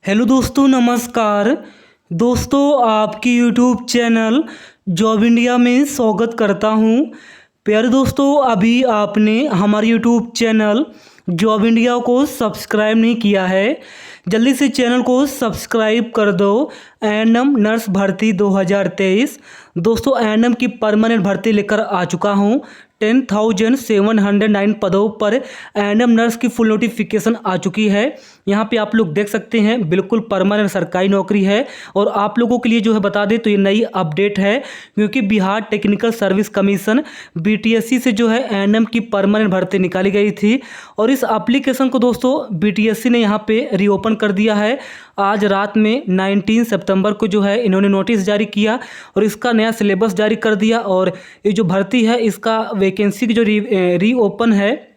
Hello दोस्तों, नमस्कार। दोस्तों, आपकी यूट्यूब चैनल जॉब इंडिया में स्वागत करता हूं। प्यारे दोस्तों, अभी आपने हमारे यूट्यूब चैनल जॉब इंडिया को सब्सक्राइब नहीं किया है, जल्दी से चैनल को सब्सक्राइब कर दो। एएनएम नर्स भर्ती 2023 दोस्तों, एएनएम की परमानेंट भर्ती लेकर आ चुका हूं। 10,709 पदों पर एएनएम नर्स की फुल नोटिफिकेशन आ चुकी है। यहाँ पे आप लोग देख सकते हैं, बिल्कुल परमानेंट सरकारी नौकरी है। और आप लोगों के लिए जो है बता दें तो ये नई अपडेट है, क्योंकि Bihar technical service commission BTSC से जो है एएनएम की परमानेंट भर्ती निकाली गई थी। और इस एप्लीकेशन को दोस्तों बीटीएससी ने यहाँ पे रीओपन कर दिया है। आज रात में 19 सितंबर को जो है इन्होंने नोटिस जारी किया और इसका नया सिलेबस जारी कर दिया। और ये जो भर्ती है, इसका वैकेंसी की जो रीओपन है,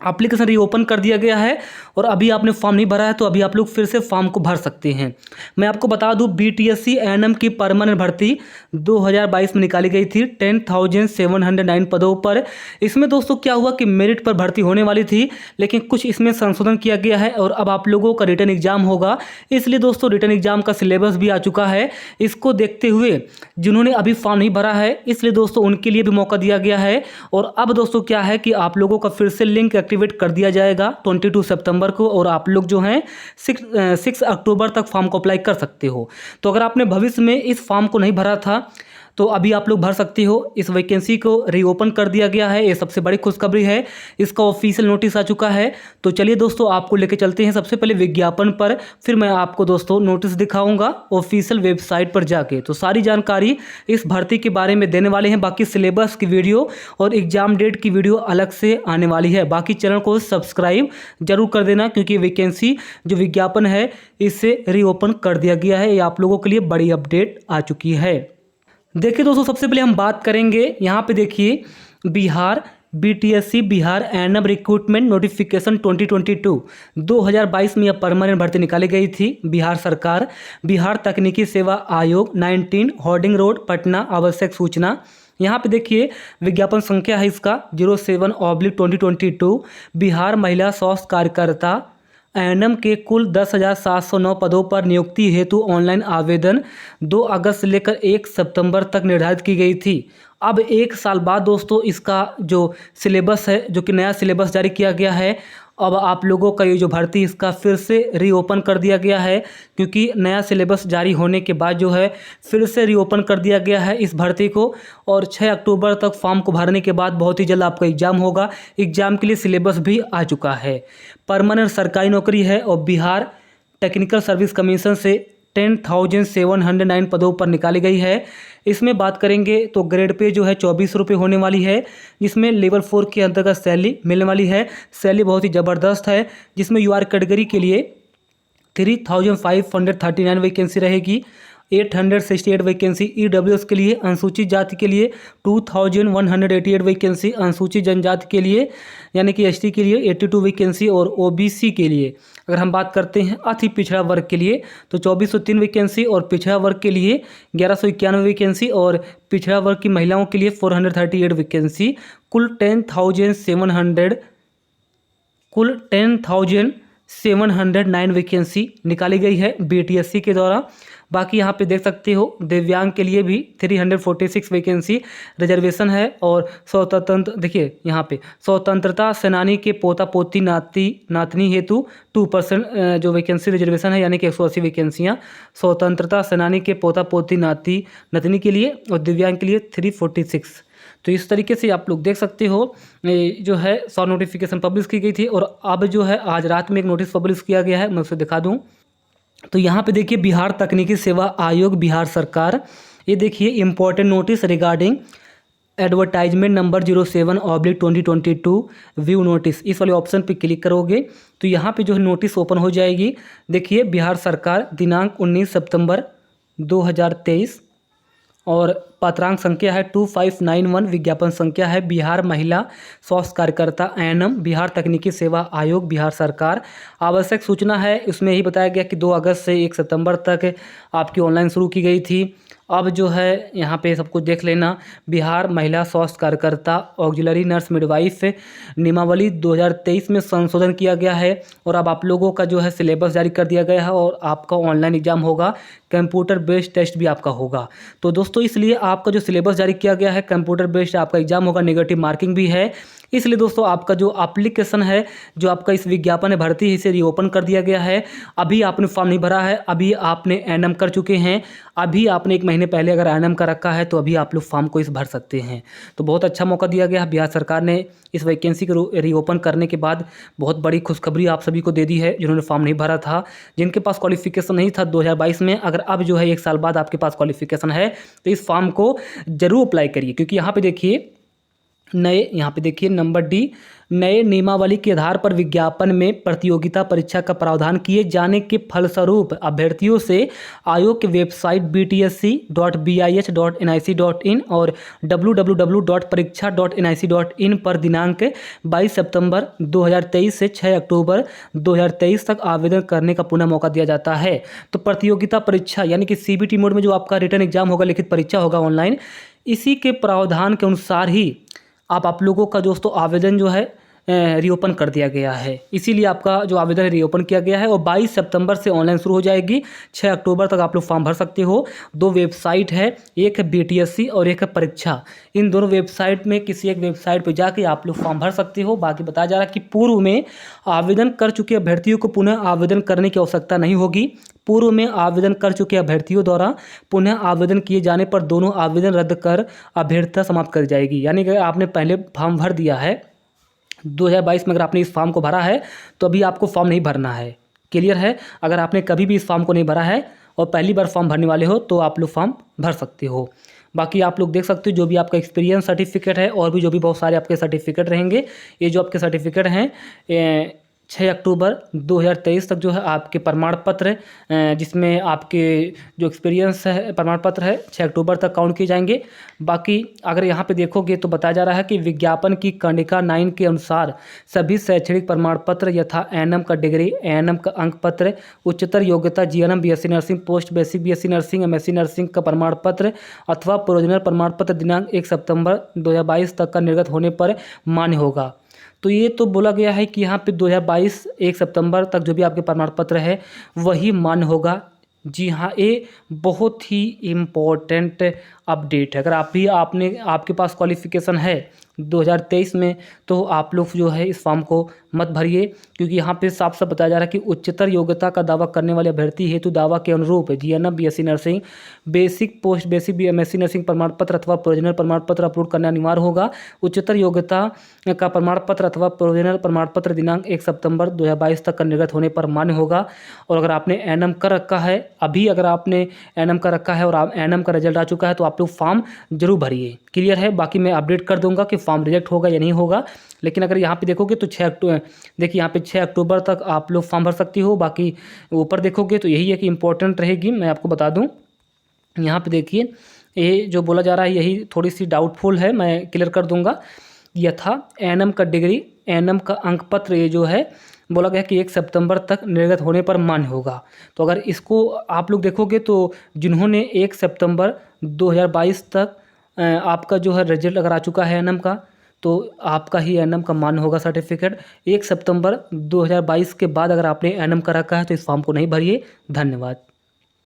एप्लीकेशन रीओपन कर दिया गया है। और अभी आपने फॉर्म नहीं भरा है तो अभी आप लोग फिर से फॉर्म को भर सकते हैं। मैं आपको बता दूं, बीटीएससी एएनएम की परमानेंट भर्ती 2022 में निकाली गई थी 10,709 पदों पर। इसमें दोस्तों क्या हुआ कि मेरिट पर भर्ती होने वाली थी, लेकिन कुछ इसमें संशोधन किया गया है और अब आप लोगों का रिटर्न एग्जाम होगा। इसलिए दोस्तों रिटर्न एग्जाम का सिलेबस भी आ चुका है। इसको देखते हुए जिन्होंने अभी फॉर्म नहीं भरा है, इसलिए दोस्तों उनके लिए भी मौका दिया गया है। और अब दोस्तों क्या है कि आप लोगों का फिर से लिंक एक्टिवेट कर दिया जाएगा 22 सितंबर को, और आप लोग जो हैं 6 अक्टूबर तक फॉर्म को अप्लाई कर सकते हो। तो अगर आपने भविष्य में इस फॉर्म को नहीं भरा था तो अभी आप लोग भर सकते हो। इस वैकेंसी को रीओपन कर दिया गया है, ये सबसे बड़ी खुशखबरी है। इसका ऑफिशियल नोटिस आ चुका है। तो चलिए दोस्तों, आपको लेके चलते हैं सबसे पहले विज्ञापन पर, फिर मैं आपको दोस्तों नोटिस दिखाऊंगा ऑफिशियल वेबसाइट पर जाके। तो सारी जानकारी इस भर्ती के बारे में देने वाले हैं। बाकी सिलेबस की वीडियो और एग्जाम डेट की वीडियो अलग से आने वाली है। बाकी चैनल को सब्सक्राइब जरूर कर देना, क्योंकि वैकेंसी जो विज्ञापन है इसे रीओपन कर दिया गया है। ये आप लोगों के लिए बड़ी अपडेट आ चुकी है। देखिए दोस्तों, सबसे पहले हम बात करेंगे, यहाँ पे देखिए Bihar BTSC Bihar ANM recruitment notification 2022 में यह परमानेंट भर्ती निकाली गई थी। बिहार सरकार, बिहार तकनीकी सेवा आयोग 19 होर्डिंग रोड पटना, आवश्यक सूचना। यहाँ पे देखिए विज्ञापन संख्या है इसका 07/2022। बिहार महिला स्वास्थ्य कार्यकर्ता एएनएम के कुल 10,709 पदों पर नियुक्ति हेतु ऑनलाइन आवेदन 2 अगस्त से लेकर 1 सितंबर तक निर्धारित की गई थी। अब 1 साल बाद दोस्तों इसका जो सिलेबस है, जो कि नया सिलेबस जारी किया गया है, अब आप लोगों का ये जो भर्ती इसका फिर से रीओपन कर दिया गया है, क्योंकि नया सिलेबस जारी होने के बाद जो है फिर से रीओपन कर दिया गया है इस भर्ती को। और 6 अक्टूबर तक फॉर्म को भरने के बाद बहुत ही जल्द आपका एग्जाम होगा। एग्जाम के लिए सिलेबस भी आ चुका है। परमानेंट सरकारी नौकरी है और बिहार टेक्निकल सर्विस कमीशन से 10,709 पदों पर निकाली गई है। इसमें बात करेंगे तो ग्रेड पे जो है 24 रुपये होने वाली है, जिसमें लेवल 4 के अंतर्गत सैलरी मिलने वाली है। सैलरी बहुत ही ज़बरदस्त है, जिसमें यूआर कैटेगरी के लिए 3,539 वैकेंसी रहेगी। 868 वैकेंसी ईडब्ल्यूएस के लिए, अनुसूचित जाति के लिए 2,188 वैकेंसी, अनुसूचित जनजाति के लिए यानी कि एसटी के लिए 82 वैकेंसी, और ओबीसी के लिए अगर हम बात करते हैं अति पिछड़ा वर्ग के लिए तो 2,403 वैकेंसी, और पिछड़ा वर्ग के लिए 1,191 वैकेंसी, और पिछड़ा वर्ग की महिलाओं के लिए 438 वैकेंसी। कुल 10,709 वैकेंसी निकाली गई है बीटीएससी के द्वारा। बाकी यहाँ पे देख सकते हो दिव्यांग के लिए भी 346 वैकेंसी रिजर्वेशन है। और स्वतंत्र, देखिए यहाँ पे स्वतंत्रता सेनानी के पोता पोती नातनी हेतु 2% जो वैकेंसी रिजर्वेशन है, यानी कि 180 वैकेंसियाँ स्वतंत्रता सेनानी के पोता पोती नातनी के लिए, और दिव्यांग के लिए 346। तो इस तरीके से आप लोग देख सकते हो जो है शॉर्ट नोटिफिकेशन पब्लिश की गई थी। और अब जो है आज रात में एक नोटिस पब्लिश किया गया है, मैं उसे दिखा दूँ। तो यहाँ पे देखिए बिहार तकनीकी सेवा आयोग बिहार सरकार, ये देखिए important notice regarding advertisement number 07/2022 view notice, इस वाले ऑप्शन पे क्लिक करोगे तो यहाँ पे जो है नोटिस ओपन हो जाएगी। देखिए बिहार सरकार, दिनांक 19 सितंबर 2023, और पात्रांक संख्या है 2591, विज्ञापन संख्या है बिहार महिला स्वास्थ्य कार्यकर्ता एएनएम, बिहार तकनीकी सेवा आयोग, बिहार सरकार। आवश्यक सूचना है उसमें ही बताया गया कि 2 अगस्त से 1 सितंबर तक आपकी ऑनलाइन शुरू की गई थी। अब जो है यहाँ पे सब कुछ देख लेना। बिहार महिला स्वास्थ्य कार्यकर्ता ऑक्सिलरी नर्स मिडवाइफ नियमावली 2023 में संशोधन किया गया है और अब आप लोगों का जो है सिलेबस जारी कर दिया गया है और आपका ऑनलाइन एग्जाम होगा, कंप्यूटर बेस्ड टेस्ट भी आपका होगा। तो दोस्तों इसलिए आपका जो सिलेबस जारी किया गया है कंप्यूटर बेस्ड आपका एग्जाम होगा, नेगेटिव मार्किंग भी है। इसलिए दोस्तों आपका जो एप्लीकेशन है, जो आपका इस विज्ञापन है भर्ती है, इसे रीओपन कर दिया गया है। अभी आपने फॉर्म नहीं भरा है, अभी आपने एएनएम कर चुके हैं, अभी आपने 1 महीने पहले अगर एएनएम का रखा है तो अभी आप लोग फॉर्म को इस भर सकते हैं। तो बहुत अच्छा मौका दिया गया है। बिहार सरकार ने इस वैकेंसी को रीओपन करने के बाद बहुत बड़ी खुशखबरी आप सभी को दे दी है। जिन्होंने फॉर्म नहीं भरा था, जिनके पास क्वालिफिकेशन नहीं था 2022 में, अगर अब जो है 1 साल बाद आपके पास क्वालिफिकेशन है तो इस फॉर्म को जरूर अप्लाई करिए। क्योंकि यहाँ पे देखिए यहाँ पे देखिए नंबर डी, नए नियमावली के आधार पर विज्ञापन में प्रतियोगिता परीक्षा का प्रावधान किए जाने के फलस्वरूप अभ्यर्थियों से आयोग की वेबसाइट btsc.bih.nic.in और www.pariksha.nic.in पर दिनांक 22 सितंबर 2023 से 6 अक्टूबर 2023 तक आवेदन करने का पुनः मौका दिया जाता है। तो प्रतियोगिता परीक्षा यानी कि सीबीटी मोड में जो आपका रिटर्न एग्जाम होगा, लिखित परीक्षा होगा ऑनलाइन, इसी के प्रावधान के अनुसार ही आप लोगों का दोस्तों आवेदन जो है रीओपन कर दिया गया है। इसीलिए आपका जो आवेदन है रीओपन किया गया है और 22 सितंबर से ऑनलाइन शुरू हो जाएगी। 6 अक्टूबर तक आप लोग फॉर्म भर सकते हो। 2 वेबसाइट है, एक है बीटीएससी और एक है परीक्षा। इन दोनों वेबसाइट में किसी एक वेबसाइट पर जाके आप लोग फॉर्म भर सकते हो। बाकी बताया जा रहा है कि पूर्व में आवेदन कर चुके अभ्यर्थियों को पुनः आवेदन करने की आवश्यकता नहीं होगी। पूर्व में आवेदन कर चुके अभ्यर्थियों द्वारा पुनः आवेदन किए जाने पर दोनों आवेदन रद्द कर अभ्यर्थता समाप्त कर जाएगी। यानी कि आपने पहले फॉर्म भर दिया है 2022 में, अगर आपने इस फॉर्म को भरा है तो अभी आपको फॉर्म नहीं भरना है। क्लियर है? अगर आपने कभी भी इस फॉर्म को नहीं भरा है और पहली बार फॉर्म भरने वाले हो तो आप लोग फॉर्म भर सकते हो। बाकी आप लोग देख सकते हो जो भी आपका एक्सपीरियंस सर्टिफिकेट है और भी जो भी बहुत सारे आपके सर्टिफिकेट रहेंगे, ये जो आपके सर्टिफिकेट हैं 6 अक्टूबर 2023 तक जो है आपके प्रमाण पत्र, जिसमें आपके जो एक्सपीरियंस है प्रमाण पत्र है 6 अक्टूबर तक काउंट किए जाएंगे। बाकी अगर यहाँ पे देखोगे तो बताया जा रहा है कि विज्ञापन की कंडिका 9 के अनुसार सभी शैक्षणिक प्रमाण पत्र यथा एएनएम का डिग्री, एएनएम का अंक पत्र, उच्चतर योग्यता GNM BSc nursing, post basic BSc nursing, MSc nursing का प्रमाण पत्र अथवा प्रोविजनल प्रमाण पत्र दिनांक 1 सितंबर 2022 तक का निर्गत होने पर मान्य होगा। तो ये तो बोला गया है कि यहाँ पे 2022 1 सितंबर तक जो भी आपके प्रमाण पत्र है वही मान्य होगा। जी हाँ, ये बहुत ही इम्पोर्टेंट अपडेट है। अगर आपके पास क्वालिफिकेशन है 2023 में तो आप लोग जो है इस फॉर्म को मत भरिए। क्योंकि यहाँ पे साफ साफ बताया जा रहा है कि उच्चतर योग्यता का दावा करने वाले अभ्यर्थी हेतु दावा के अनुरूप GNM BSc nursing, basic post basic MSc nursing प्रमाण पत्र अथवा प्रोविजनल प्रमाण पत्र अपलोड करना अनिवार्य होगा। उच्चतर योग्यता का प्रमाण पत्र अथवा प्रोविजनल प्रमाण पत्र दिनांक 1 सितंबर 2022 तक का निर्गत होने पर मान्य होगा। और अगर आपने एएनएम कर रखा है, अभी अगर आपने एएनएम कर रखा है और एएनएम का रिजल्ट आ चुका है तो आप लोग फॉर्म जरूर भरिए। क्लियर है? बाकी मैं अपडेट कर दूंगा कि फॉर्म रिजेक्ट होगा या नहीं होगा। लेकिन अगर यहाँ पे देखोगे तो 6 अक्टूबर, देखिए यहाँ पे 6 अक्टूबर तक आप लोग फॉर्म भर सकती हो। बाकी ऊपर देखोगे तो यही है कि इंपॉर्टेंट रहेगी। मैं आपको बता दूं, यहाँ पे देखिए ये जो बोला जा रहा है यही थोड़ी सी डाउटफुल है, मैं क्लियर कर दूंगा। यथा एएनएम का डिग्री, एएनएम का अंक पत्र, ये जो है बोला गया कि 1 सितंबर तक निर्गत होने पर मान्य होगा। तो अगर इसको आप लोग देखोगे तो जिन्होंने 1 सितंबर 2022 तक आपका जो है रिजल्ट अगर आ चुका है एएनएम का, तो आपका ही एएनएम का मान्य होगा सर्टिफिकेट। 1 सितंबर 2022 के बाद अगर आपने एएनएम का रखा है तो इस फॉर्म को नहीं भरिए। धन्यवाद।